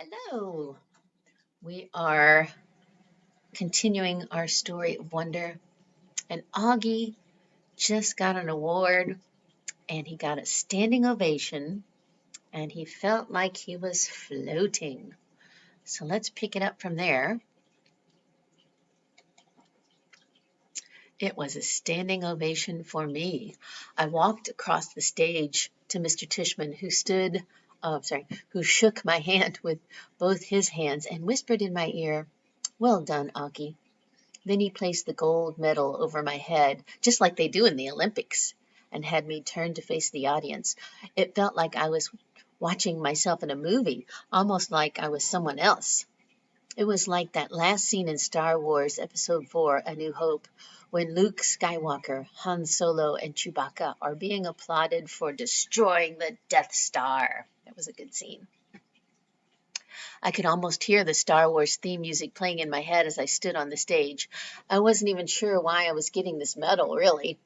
Hello. We are continuing our story of wonder, and Augie just got an award and he got a standing ovation and he felt like he was floating. So let's pick it up from there. It was a standing ovation for me. I walked across the stage to Mr. Tishman, who shook my hand with both his hands and whispered in my ear, "Well done, Augie." Then he placed the gold medal over my head, just like they do in the Olympics, and had me turn to face the audience. It felt like I was watching myself in a movie, almost like I was someone else. It was like that last scene in Star Wars Episode 4, A New Hope, when Luke Skywalker, Han Solo, and Chewbacca are being applauded for destroying the Death Star. That was a good scene. I could almost hear the Star Wars theme music playing in my head as I stood on the stage. I wasn't even sure why I was getting this medal, really.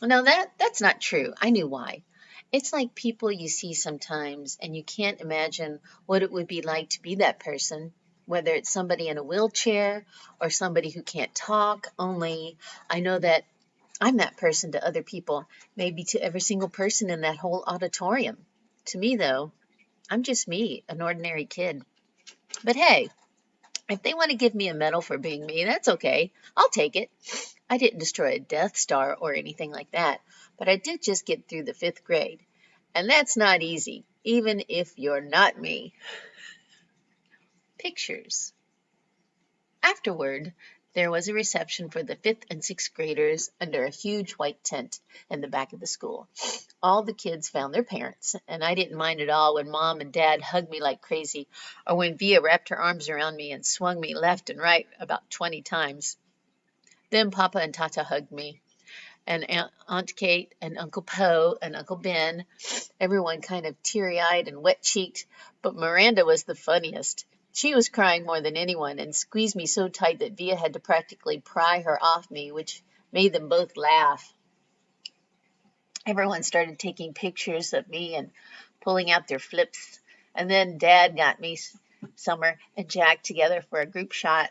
No, that's not true. I knew why. It's like people you see sometimes, and you can't imagine what it would be like to be that person, whether it's somebody in a wheelchair or somebody who can't talk, only I know that I'm that person to other people, maybe to every single person in that whole auditorium. To me, though, I'm just me, an ordinary kid. But hey, if they want to give me a medal for being me, that's okay. I'll take it. I didn't destroy a Death Star or anything like that, but I did just get through the fifth grade. And that's not easy, even if you're not me. Pictures. Afterward, there was a reception for the fifth and sixth graders under a huge white tent in the back of the school. All the kids found their parents, and I didn't mind at all when Mom and Dad hugged me like crazy, or when Via wrapped her arms around me and swung me left and right about 20 times. Then Papa and Tata hugged me, and Aunt Kate and Uncle Poe and Uncle Ben, everyone kind of teary-eyed and wet-cheeked, but Miranda was the funniest. She was crying more than anyone and squeezed me so tight that Via had to practically pry her off me, which made them both laugh. Everyone started taking pictures of me and pulling out their flips. And then Dad got me, Summer, and Jack together for a group shot.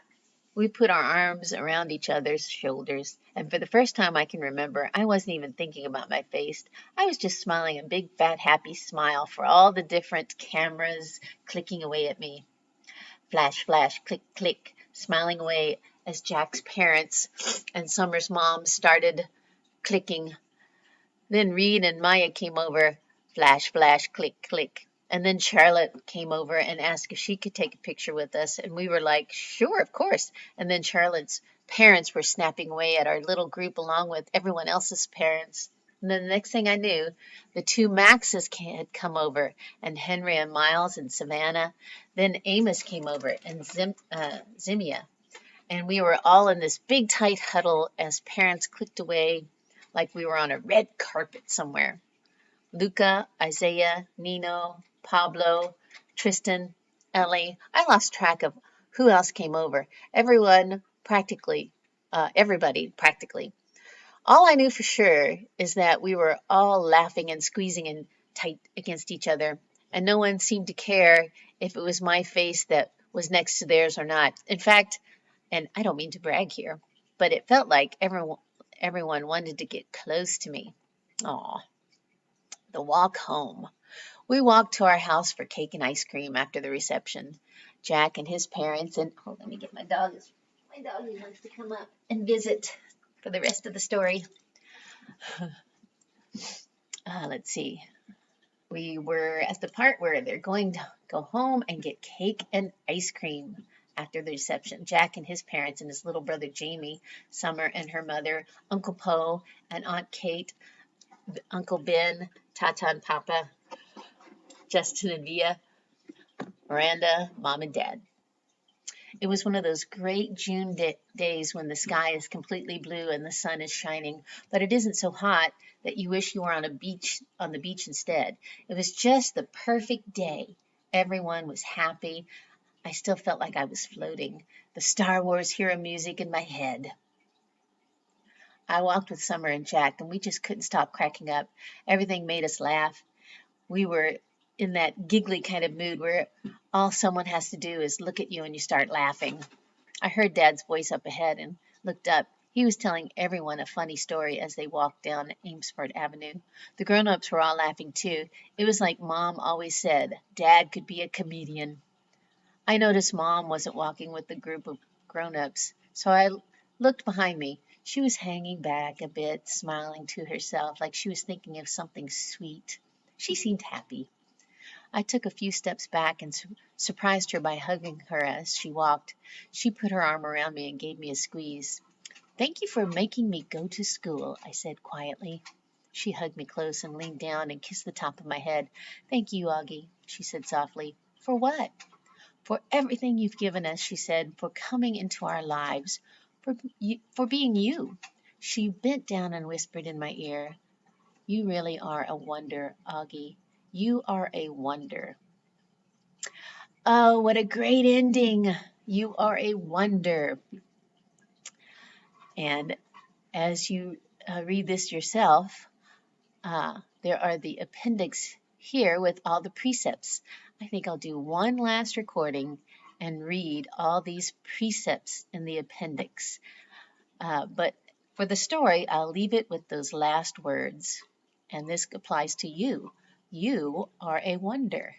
We put our arms around each other's shoulders, and for the first time I can remember, I wasn't even thinking about my face. I was just smiling a big, fat, happy smile for all the different cameras clicking away at me. Flash, flash, click, click, smiling away as Jack's parents and Summer's mom started clicking. Then Reed and Maya came over, flash, flash, click, click. And then Charlotte came over and asked if she could take a picture with us. And we were like, sure, of course. And then Charlotte's parents were snapping away at our little group along with everyone else's parents. And then the next thing I knew, the two Maxes had come over, and Henry and Miles and Savannah. Then Amos came over, and Zimia. And we were all in this big, tight huddle as parents clicked away like we were on a red carpet somewhere. Luca, Isaiah, Nino, Pablo, Tristan, Ellie. I lost track of who else came over. Everybody practically. All I knew for sure is that we were all laughing and squeezing in tight against each other, and no one seemed to care if it was my face that was next to theirs or not. In fact, and I don't mean to brag here, but it felt like everyone wanted to get close to me. Aw, the walk home. We walked to our house for cake and ice cream after the reception. Jack and his parents and let me get my dog. My dog wants to come up and visit for the rest of the story. Let's see. We were at the part where they're going to go home and get cake and ice cream after the reception. Jack and his parents and his little brother Jamie, Summer and her mother, Uncle Poe and Aunt Kate, Uncle Ben, Tata and Papa, Justin and Via, Miranda, Mom and Dad. It was one of those great June days when the sky is completely blue and the sun is shining, but it isn't so hot that you wish you were on the beach instead. It was just the perfect day. Everyone was happy. I still felt like I was floating, the Star Wars hero music in my head. I walked with Summer and Jack, and we just couldn't stop cracking up. Everything made us laugh. We were in that giggly kind of mood where All someone has to do is look at you and you start laughing. I heard Dad's voice up ahead and looked up. He was telling everyone a funny story as they walked down Amesfort Avenue. The grown-ups were all laughing too. It was like Mom always said, Dad could be a comedian. I noticed Mom wasn't walking with the group of grown-ups, so I looked behind me. She was hanging back a bit, smiling to herself like she was thinking of something sweet. She seemed happy. I took a few steps back and surprised her by hugging her as she walked. She put her arm around me and gave me a squeeze. Thank you for making me go to school, I said quietly. She hugged me close and leaned down and kissed the top of my head. Thank you, Augie, she said softly. For what? For everything you've given us, she said, for coming into our lives, for being you. She bent down and whispered in my ear, You really are a wonder, Augie. You are a wonder. Oh, what a great ending. You are a wonder. And as you read this yourself, there are the appendix here with all the precepts. I think I'll do one last recording and read all these precepts in the appendix. But for the story, I'll leave it with those last words. And this applies to you. You are a wonder.